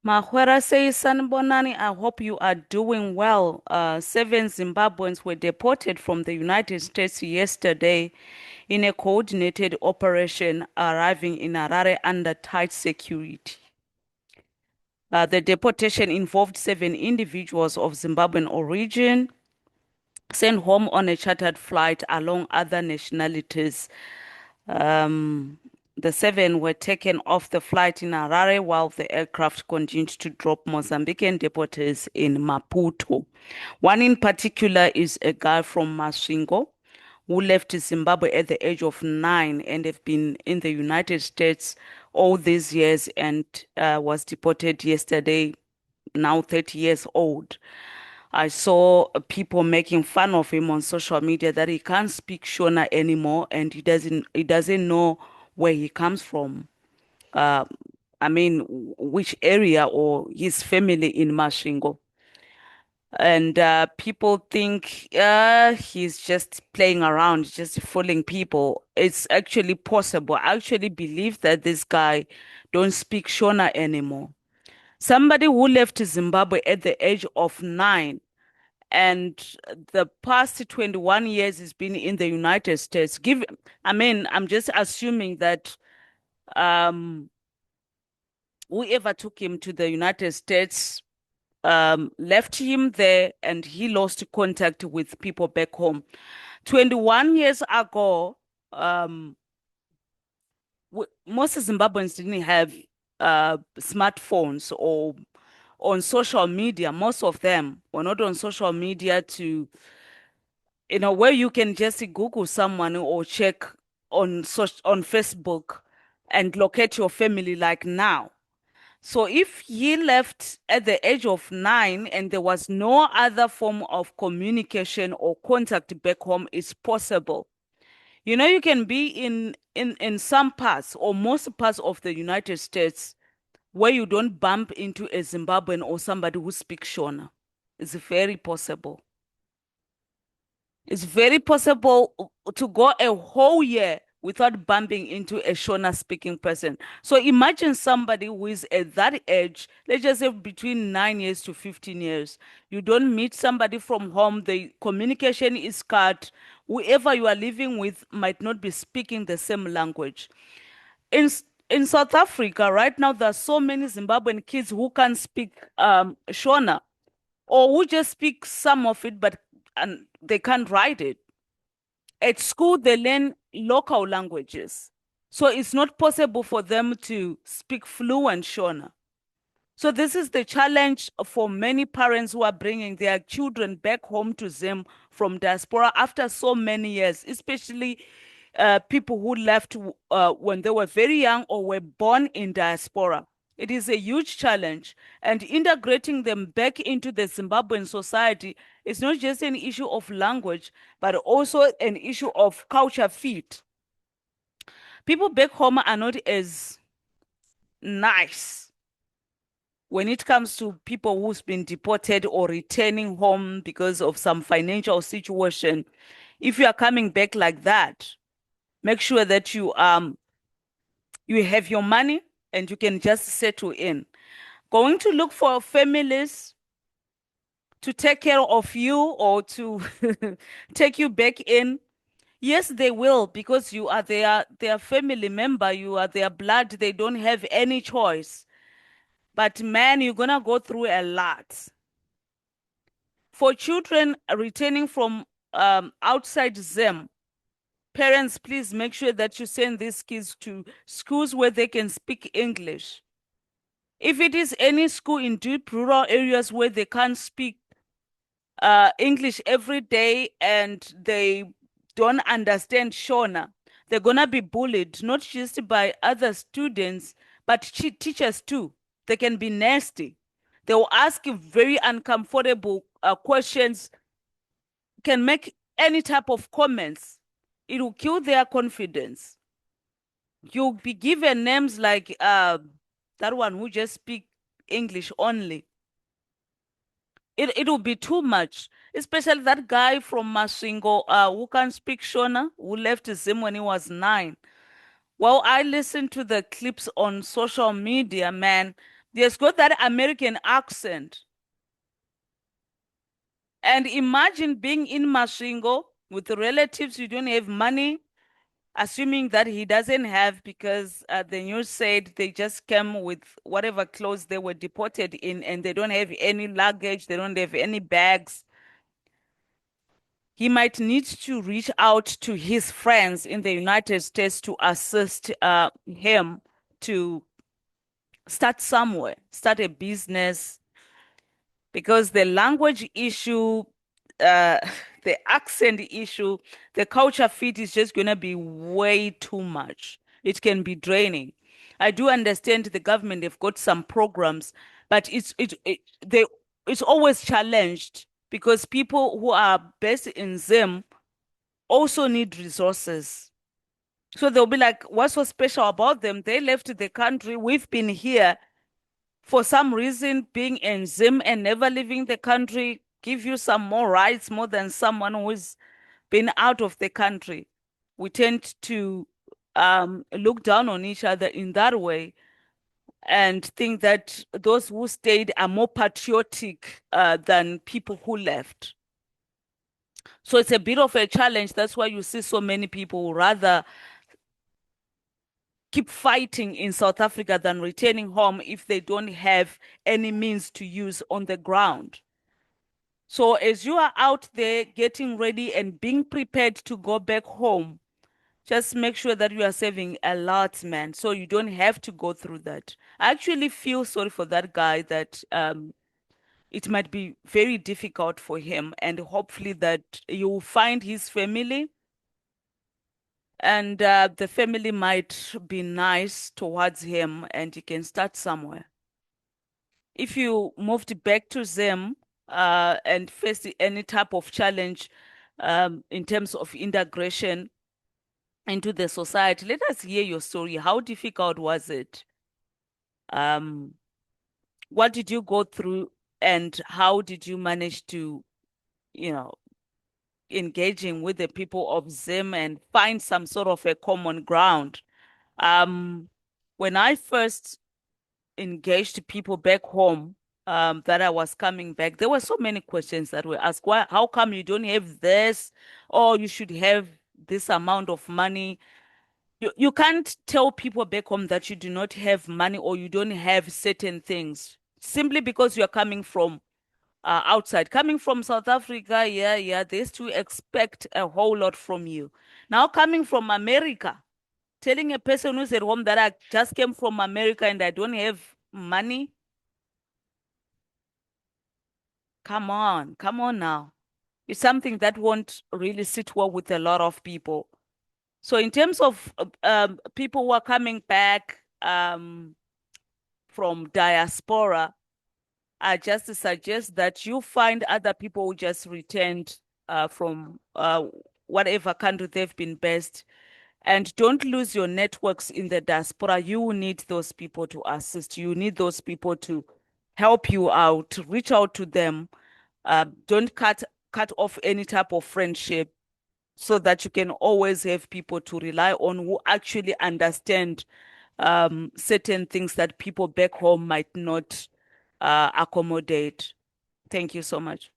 Mahwera says, Sanbonani, I hope you are doing well. Seven Zimbabweans were deported from the United States yesterday in a coordinated operation arriving in Harare under tight security. The deportation involved seven individuals of Zimbabwean origin sent home on a chartered flight along other nationalities. Um, the seven were taken off the flight in Harare while the aircraft continued to drop Mozambican deportees in Maputo. One in particular is a guy from Masvingo who left Zimbabwe at the age of 9 and have been in the United States all these years and was deported yesterday, now 30 years old. I saw people making fun of him on social media that he can't speak Shona anymore and he doesn't know where he comes from. Uh, I mean, which area or his family in Masvingo. And people think he's just playing around, just fooling people. It's actually possible. I actually believe that this guy don't speak Shona anymore. Somebody who left Zimbabwe at the age of 9 and the past 21 years has been in the United States. I mean, I'm just assuming that um, whoever took him to the United States left him there and he lost contact with people back home. 21 years ago, um, most Zimbabweans didn't have smartphones or on social media. Most of them were not on social media to where you can just Google someone or check on Facebook and locate your family like now. So if he left at the age of 9 and there was no other form of communication or contact back home, it's possible. You can be in some parts or most parts of the United States where you don't bump into a Zimbabwean or somebody who speaks Shona. It's very possible. It's very possible to go a whole year without bumping into a Shona speaking person. So imagine somebody who is at that age, let's just say between 9 years to 15 years. You don't meet somebody from home, the communication is cut. Whoever you are living with might not be speaking the same language. In in South Africa, right now, there are so many Zimbabwean kids who can speak Shona or who just speak some of it, but and they can't write it. At school, they learn local languages. So it's not possible for them to speak fluent Shona. So this is the challenge for many parents who are bringing their children back home to Zim from diaspora after so many years, especially people who left when they were very young or were born in diaspora. It is a huge challenge, and integrating them back into the Zimbabwean society is not just an issue of language, but also an issue of culture fit. People back home are not as nice when it comes to people who's been deported or returning home because of some financial situation. If you are coming back like that, make sure that you have your money and you can just settle in. Going to look for families to take care of you or to take you back in. Yes, they will because you are their family member, you are their blood, they don't have any choice. But man, you're gonna go through a lot. For children returning from outside Zim, parents, please make sure that you send these kids to schools where they can speak English. If it is any school in deep rural areas where they can't speak English every day and they don't understand Shona, they're gonna be bullied, not just by other students, but teachers too. They can be nasty. They will ask you very uncomfortable questions, can make any type of comments. It will kill their confidence. You'll be given names like that one who just speak English only. It will be too much, especially that guy from Masvingo who can speak Shona, who left Zim when he was 9. Well, I listened to the clips on social media, man. He has got that American accent. And imagine being in Masvingo with relatives you don't have money, assuming that he doesn't have, because the news said they just came with whatever clothes they were deported in and they don't have any luggage, they don't have any bags. He might need to reach out to his friends in the United States to assist him to start somewhere, start a business, because the language issue, uh, the accent issue, the culture fit is just going to be way too much. It can be draining. I do understand the government, they've got some programs, but it's always challenged because people who are based in Zim also need resources. So they'll be like, what's so special about them? They left the country. We've been here for some reason, being in Zim and never leaving the country give you some more rights more than someone who's been out of the country. We tend to look down on each other in that way and think that those who stayed are more patriotic than people who left. So it's a bit of a challenge. That's why you see so many people rather keep fighting in South Africa than returning home if they don't have any means to use on the ground. So as you are out there getting ready and being prepared to go back home, just make sure that you are saving a lot, man, so you don't have to go through that. I actually feel sorry for that guy that it might be very difficult for him, and hopefully that you will find his family and the family might be nice towards him and he can start somewhere. If you moved back to Zim and faced any type of challenge in terms of integration into the society, let us hear your story. How difficult was it? Um, what did you go through, and how did you manage to, you know, engaging with the people of Zim and find some sort of a common ground? Um, when I first engaged people back home, that I was coming back, there were so many questions that were asked. Why, how come you don't have this? Or you should have this amount of money. You can't tell people back home that you do not have money or you don't have certain things simply because you're coming from outside. Coming from South Africa, yeah, yeah, they used to expect a whole lot from you. Now coming from America, telling a person who's at home that I just came from America and I don't have money, come on now. It's something that won't really sit well with a lot of people. So in terms of people who are coming back from diaspora, I just suggest that you find other people who just returned from whatever country they've been based, and don't lose your networks in the diaspora. You need those people to assist. You need those people to help you out. Reach out to them. Don't cut off any type of friendship, so that you can always have people to rely on who actually understand certain things that people back home might not accommodate. Thank you so much.